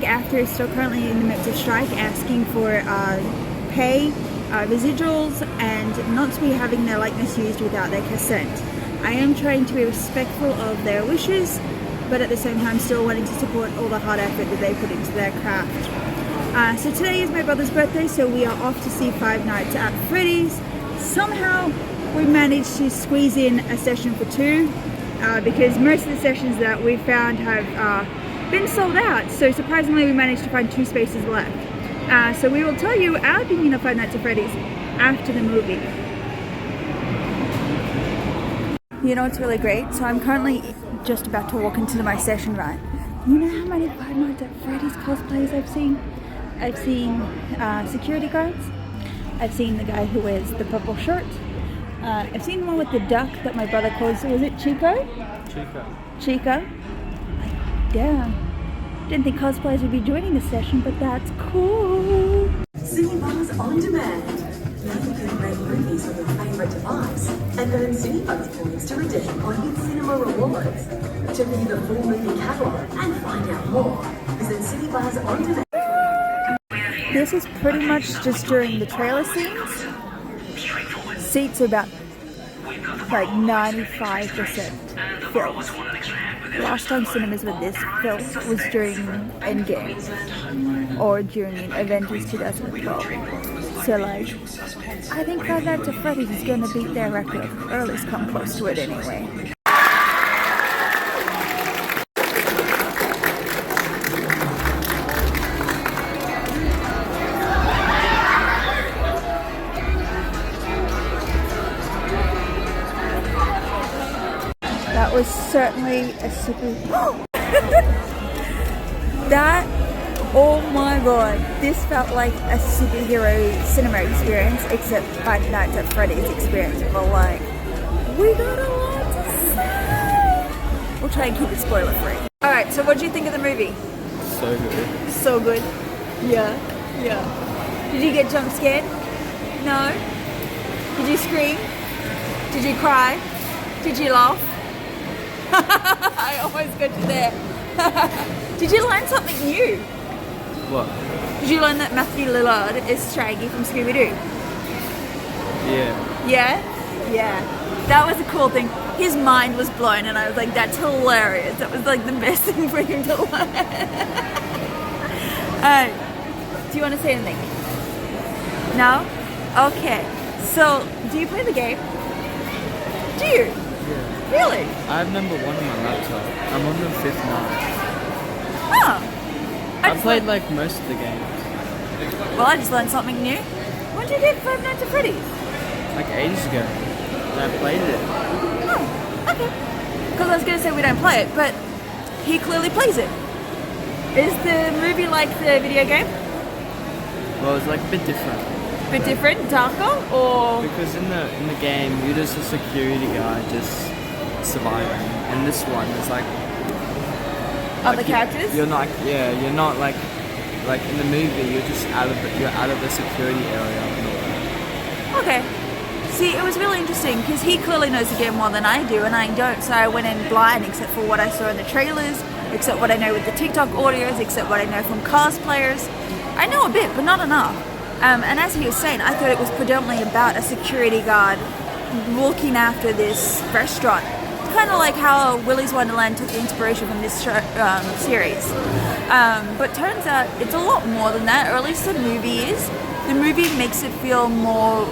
SAG-AFTRA is still currently in the midst of strike, asking for pay, residuals, and not to be having their likeness used without their consent. I am trying to be respectful of their wishes, but at the same time still wanting to support all the hard effort that they put into their craft. So today is my brother's birthday, so we are off to see Five Nights at Freddy's. Somehow we managed to squeeze in a session for two, because most of the sessions that we found have been sold out, so surprisingly we managed to find 2 spaces left. So we will tell you our opinion of Five Nights at Freddy's after the movie. You know what's really great? So I'm currently just about to walk into my session, right? You know how many Five Nights at Freddy's cosplays I've seen? I've seen security guards. I've seen the guy who wears the purple shirt. I've seen the one with the duck that my brother calls, was it Chico? Chico. Damn. Didn't think cosplayers would be joining this session, but that's cool. Cinebuzz On Demand. Now you can rent movies on your favourite device and earn Cinebuzz points to redeem on in-cinema rewards. To view the full movie catalogue and find out more, visit Cinebuzz On Demand. This is pretty much just during the trailer scenes. Seats are about like 95% filled. Last time cinemas with this filled was during Endgame or during Avengers 2012. So like, I think Five Nights at Freddy's is going to beat their record, or at least come close to it anyway. That was certainly a super... That, oh my god, this felt like a superhero cinema experience, except Five Nights at Freddy's experience. But like, we got a lot to say. We'll try and keep it spoiler free. Alright, so what do you think of the movie? So good. So good? Yeah. Did you get jump scared? No? Did you scream? Did you cry? Did you laugh? I almost got you there. Did you learn something new? What? Did you learn that Matthew Lillard is Shaggy from Scooby-Doo? Yeah. Yeah? Yeah. That was a cool thing. His mind was blown and I was like, that's hilarious. That was like the best thing for him to learn. Do you want to say anything? No? Okay. So, do you play the game? Do you? Yeah. Really? I have number 1 on my laptop. I'm on the 5th now. Oh. I played like most of the games. Well, I just learned something new. When did you get Five Nights at Freddy's? Like ages ago. And I played it. Oh, okay. Because I was going to say we don't play it, but he clearly plays it. Is the movie like the video game? Well, it's like a bit different. Bit different? Darker? Or... Because in the game, you're just a security guy just surviving. And this one is like... Other characters? You're not, yeah, you're not like in the movie, you're just out of the security area and all that. Okay. See, it was really interesting because he clearly knows the game more than I do and I don't, so I went in blind except for what I saw in the trailers, except what I know with the TikTok audios, except what I know from cosplayers. I know a bit, but not enough. And as he was saying, I thought it was predominantly about a security guard looking after this restaurant. Kind of like how Willy's Wonderland took inspiration from this series. But turns out it's a lot more than that, or at least the movie is. The movie makes it feel more,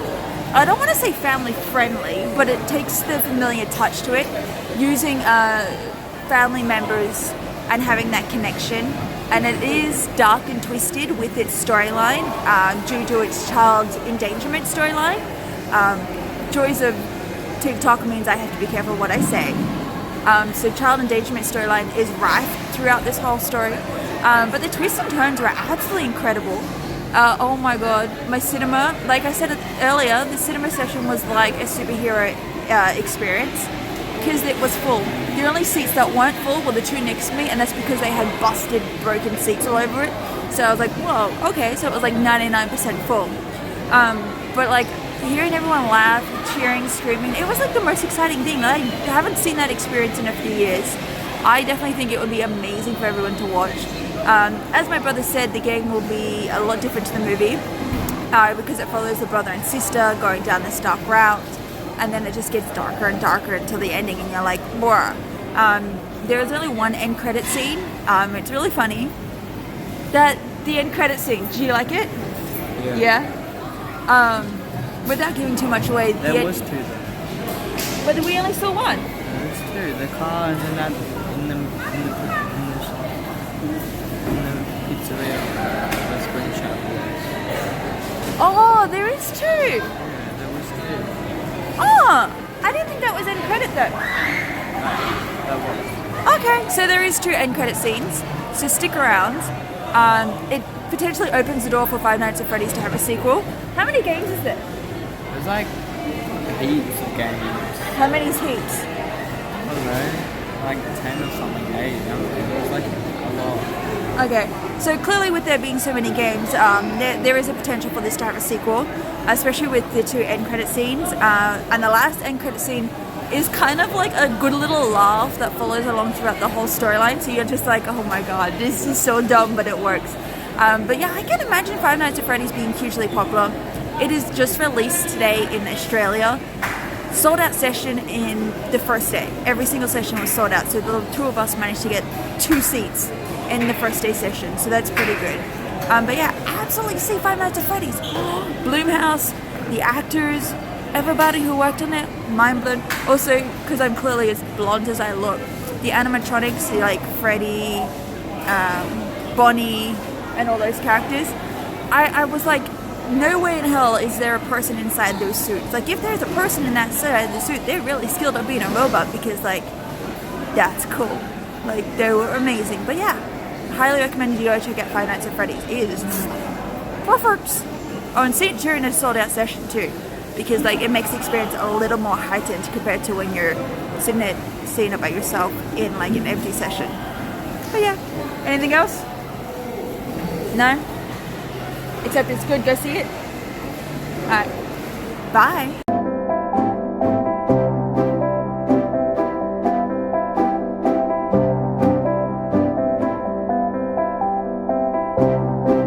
I don't want to say family friendly, but it takes the familiar touch to it, using family members and having that connection. And it is dark and twisted with its storyline due to its child endangerment storyline. Joys of TikTok means I have to be careful what I say. So child endangerment storyline is rife throughout this whole story. But the twists and turns were absolutely incredible. Oh my god, my cinema, like I said earlier, the cinema session was like a superhero experience because it was full. The only seats that weren't full were the 2 next to me, and that's because they had busted, broken seats all over it. So I was like, whoa, okay, so it was like 99% full. But like, hearing everyone laugh, cheering, screaming, it was like the most exciting thing. I haven't seen that experience in a few years. I definitely think it would be amazing for everyone to watch. As my brother said, the game will be a lot different to the movie because it follows the brother and sister going down this dark route, and then it just gets darker and darker until the ending, and you're like, more. There's only one end credit scene. It's really funny. The end credit scene. Do you like it? Yeah. Without giving too much away. There was two though. But we only saw one. There's two. The car and then that in the pizzeria. The spring shop. Oh, there is two. Yeah, there was two. Oh, I didn't think that was end credit though. That was. Okay, so there is two end credit scenes. So stick around. It potentially opens the door for Five Nights at Freddy's to have a sequel. How many games is there? There's like heaps of games. How many is heaps? I don't know, like 10 or something, 8. There's like a lot. Okay, so clearly with there being so many games, there is a potential for this to have a sequel, especially with the two end credit scenes. And the last end credit scene is kind of like a good little laugh that follows along throughout the whole storyline. So you're just like, oh my god, this is so dumb, but it works. But yeah, I can imagine Five Nights at Freddy's being hugely popular. It is just released today in Australia. Sold out session in the first day. Every single session was sold out. So the two of us managed to get 2 seats in the first day session. So that's pretty good. But yeah, absolutely see Five Nights at Freddy's. Bloomhouse, the actors, everybody who worked on it, mind blown. Also, because I'm clearly as blonde as I look, the animatronics, like Freddy, Bonnie, and all those characters, I was like, no way in hell is there a person inside those suits. Like, if there's a person in that suit, they're really skilled at being a robot, because like, that's cool. Like, they were amazing. But yeah, highly recommend you go check out Five Nights at Freddy's. It is perfect. Oh, and see it during a sold out session too, because like it makes the experience a little more heightened compared to when you're sitting there seeing it by yourself in like an empty session. But yeah, anything else? No? Except it's good, go see it. Alright, bye.